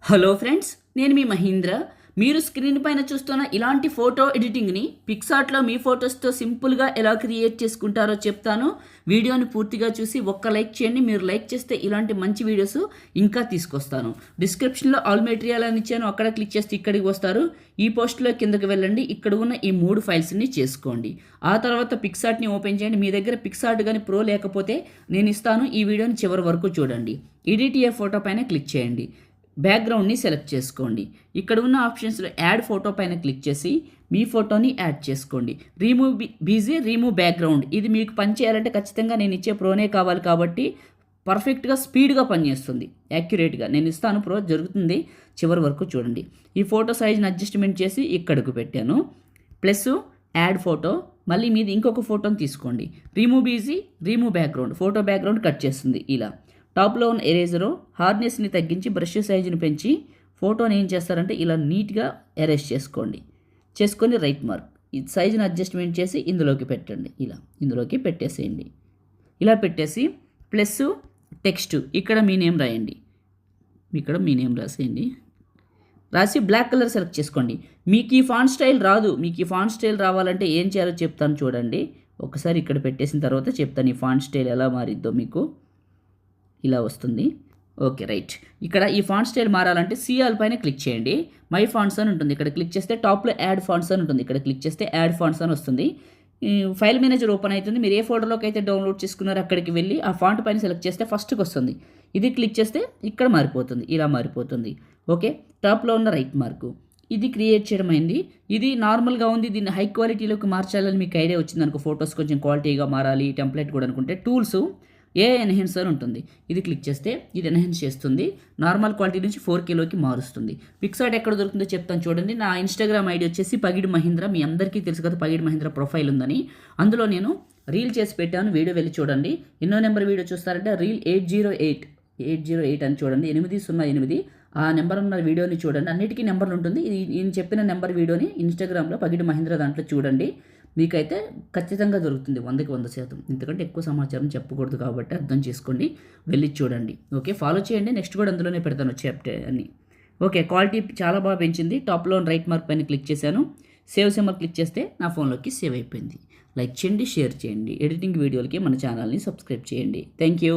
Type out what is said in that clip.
Hello friends, నేను మీ మహీంద్ర. మీరు screen పైన చూస్తున్న ఇలాంటి ఫోటో ఎడిటింగ్ని పిక్సార్ట్లో మీ ఫొటోస్తో సింపుల్గా ఎలా క్రియేట్ చేసుకుంటారో చెప్తాను. వీడియోని పూర్తిగా చూసి ఒక్క లైక్ చేయండి. మీరు లైక్ చేస్తే ఇలాంటి మంచి వీడియోస్ ఇంకా తీసుకొస్తాను. డిస్క్రిప్షన్లో ఆల్ మెటీరియల్ అని ఇచ్చాను, అక్కడ క్లిక్ చేస్తే ఇక్కడికి వస్తారు. ఈ పోస్ట్లో కిందకి వెళ్ళండి, ఇక్కడ ఉన్న ఈ 3 ఫైల్స్ని చేసుకోండి. ఆ తర్వాత పిక్సార్ట్ని ఓపెన్ చేయండి. మీ దగ్గర పిక్సార్ట్ కానీ ప్రో లేకపోతే నేను ఇస్తాను. ఈ వీడియోని చివరి వరకు చూడండి. ఎడిట్ ఏ ఫోటో పైన క్లిక్ చేయండి. బ్యాక్గ్రౌండ్ని సెలెక్ట్ చేసుకోండి. ఇక్కడ ఉన్న ఆప్షన్స్లో యాడ్ ఫోటో పైన క్లిక్ చేసి మీ ఫోటోని యాడ్ చేసుకోండి. రిమూవ్ బ్యాక్గ్రౌండ్, ఇది మీకు పని చేయాలంటే ఖచ్చితంగా నేను ఇచ్చే ప్రోనే కావాలి కాబట్టి పర్ఫెక్ట్గా స్పీడ్గా పనిచేస్తుంది, యాక్యురేట్గా నేను ఇస్తాను. ప్రో జరుగుతుంది, చివరి వరకు చూడండి. ఈ ఫోటో సైజ్ని అడ్జస్ట్మెంట్ చేసి ఇక్కడికి పెట్టాను. ప్లస్ యాడ్ ఫోటో, మళ్ళీ మీది ఇంకొక ఫోటోని తీసుకోండి. Remove background, photo background cut చేస్తుంది. ఇలా టాప్లో ఉన్న ఎరేజరు హార్డ్నెస్ని తగ్గించి బ్రష్ సైజుని పెంచి ఫోటోని ఏం చేస్తారంటే ఇలా నీట్గా ఎరేజ్ చేసుకొని రైట్ మార్క్ ఈ సైజుని అడ్జస్ట్మెంట్ చేసి ఇందులోకి పెట్టండి. ఇలా ఇందులోకి పెట్టేసేయండి. ఇలా పెట్టేసి ప్లస్ టెక్స్ట్, ఇక్కడ మీ నేమ్ రాయండి. ఇక్కడ మీ నేమ్ రాసేయండి. రాసి బ్లాక్ కలర్ సెలెక్ట్ చేసుకోండి. మీకు ఈ ఫాంట్ స్టైల్ రాదు. మీకు ఈ ఫాంట్ స్టైల్ రావాలంటే ఏం చేయాలో చెప్తాను చూడండి. ఒకసారి ఇక్కడ పెట్టేసిన తర్వాత చెప్తాను ఈ ఫాంట్ స్టైల్ ఎలా మారిద్దో. మీకు ఇలా వస్తుంది. Okay, right. ఇక్కడ ఈ ఫాంట్ స్టైల్ మారాలంటే సిఆల్ పైన క్లిక్ చేయండి. మై ఫాంట్స్ అని ఉంటుంది, ఇక్కడ క్లిక్ చేస్తే టాప్లో యాడ్ ఫాంట్స్ అని ఉంటుంది, ఇక్కడ క్లిక్ చేస్తే యాడ్ ఫాంట్స్ అని వస్తుంది. ఫైల్ మేనేజర్ ఓపెన్ అవుతుంది. మీరు ఏ ఫోల్డర్లోకి అయితే డౌన్లోడ్ చేసుకున్నారో అక్కడికి వెళ్ళి ఆ ఫాంట్ పైన సెలెక్ట్ చేస్తే ఫస్ట్కి వస్తుంది. ఇది క్లిక్ చేస్తే ఇక్కడ మారిపోతుంది, ఇలా మారిపోతుంది. ఓకే, టాప్లో ఉన్న రైట్ మార్కు ఇది క్రియేట్ చేయడం అయింది. ఇది నార్మల్గా ఉంది, దీన్ని హై క్వాలిటీలోకి మార్చాలని మీకు ఐడియా వచ్చింది అనుకో, ఫొటోస్ కొంచెం క్వాలిటీగా మారాలి, టెంప్లెట్ కూడా అనుకుంటే టూల్స్ ఎన్హాన్సర్ ఉంటుంది, ఇది క్లిక్ చేస్తే ఇది ఎన్హాన్స్ చేస్తుంది. నార్మల్ క్వాలిటీ నుంచి 4Kలోకి మారుస్తుంది. పిక్సార్ట్ ఎక్కడ దొరుకుతుందో చెప్తాను చూడండి. నా ఇన్స్టాగ్రామ్ ఐడి వచ్చేసి పగిడి మహీంద్ర. మీ అందరికీ తెలుసు కదా పగిడి మహీంద్ర ప్రొఫైల్ ఉందని. అందులో నేను రీల్ చేసి పెట్టాను, వీడియో వెళ్ళి చూడండి. ఎన్నో నెంబర్ వీడియో చూస్తారంటే రీల్ 808 అని చూడండి, 808 ఆ నెంబర్ ఉన్న వీడియోని చూడండి. అన్నిటికీ నెంబర్లు ఉంటుంది. నేను చెప్పిన నెంబర్ వీడియోని ఇన్స్టాగ్రామ్లో పగిడి మహీంద్ర దాంట్లో చూడండి. మీకైతే ఖచ్చితంగా దొరుకుతుంది 100కి 100%. ఎందుకంటే ఎక్కువ సమాచారం చెప్పకూడదు కాబట్టి అర్థం చేసుకోండి, వెళ్ళి చూడండి. ఓకే, ఫాలో చేయండి. నెక్స్ట్ కూడా అందులోనే పెడతాను చెప్తే అని. ఓకే, క్వాలిటీ చాలా బాగా పెంచింది. టాప్లో రైట్ మార్క్ పైన క్లిక్ చేశాను. సేవ్ సింబల్ క్లిక్ చేస్తే నా ఫోన్లోకి సేవ్ అయిపోయింది. లైక్ చేయండి, షేర్ చేయండి. ఎడిటింగ్ వీడియోలకి మన ఛానల్ని సబ్స్క్రైబ్ చేయండి. Thank you.